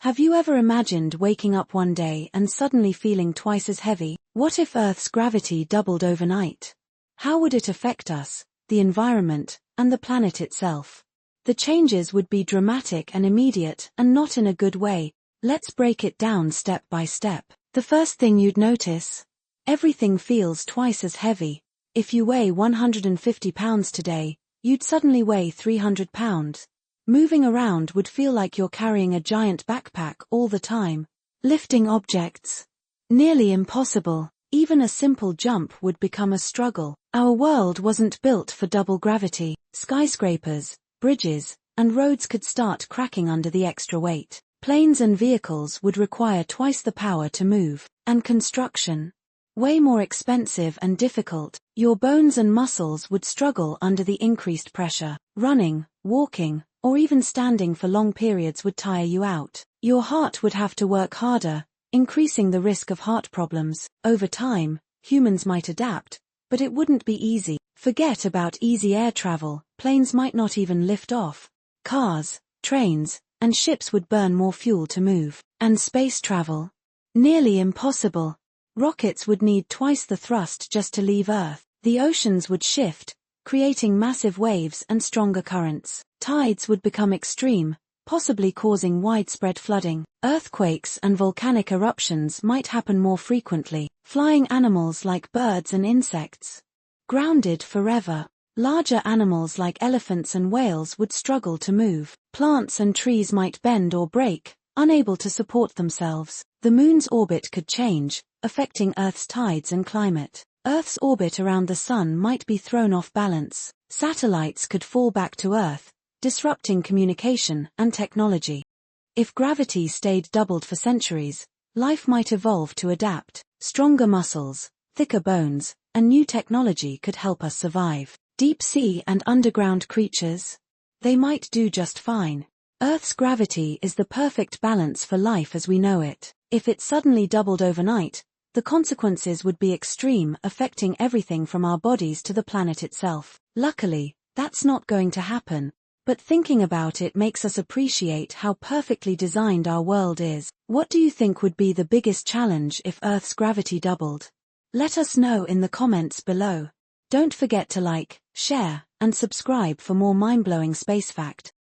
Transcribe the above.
Have you ever imagined waking up one day and suddenly feeling twice as heavy? What if Earth's gravity doubled overnight? How would it affect us, the environment, and the planet itself? The changes would be dramatic and immediate, and not in a good way. Let's break it down step by step. The first thing you'd notice: everything feels twice as heavy. If you weigh 150 pounds today, you'd suddenly weigh 300 pounds. Moving around would feel like you're carrying a giant backpack all the time. Lifting objects: nearly impossible. Even a simple jump would become a struggle. Our world wasn't built for double gravity. Skyscrapers, bridges, and roads could start cracking under the extra weight. Planes and vehicles would require twice the power to move. And construction: way more expensive and difficult. Your bones and muscles would struggle under the increased pressure. Running, walking, or even standing for long periods would tire you out. Your heart would have to work harder, increasing the risk of heart problems. Over time, humans might adapt, but it wouldn't be easy. Forget about easy air travel. Planes might not even lift off. Cars, trains, and ships would burn more fuel to move. And space travel: nearly impossible. Rockets would need twice the thrust just to leave Earth. The oceans would shift, creating massive waves and stronger currents. Tides would become extreme, possibly causing widespread flooding. Earthquakes and volcanic eruptions might happen more frequently. Flying animals like birds and insects: grounded forever. Larger animals like elephants and whales would struggle to move. Plants and trees might bend or break, unable to support themselves. The moon's orbit could change, affecting Earth's tides and climate. Earth's orbit around the sun might be thrown off balance. Satellites could fall back to Earth, disrupting communication and technology. If gravity stayed doubled for centuries, life might evolve to adapt. Stronger muscles, thicker bones, and new technology could help us survive. Deep sea and underground creatures: they might do just fine. Earth's gravity is the perfect balance for life as we know it. If it suddenly doubled overnight, the consequences would be extreme, affecting everything from our bodies to the planet itself. Luckily, that's not going to happen. But thinking about it makes us appreciate how perfectly designed our world is. What do you think would be the biggest challenge if Earth's gravity doubled? Let us know in the comments below. Don't forget to like, share, and subscribe for more mind-blowing space fact.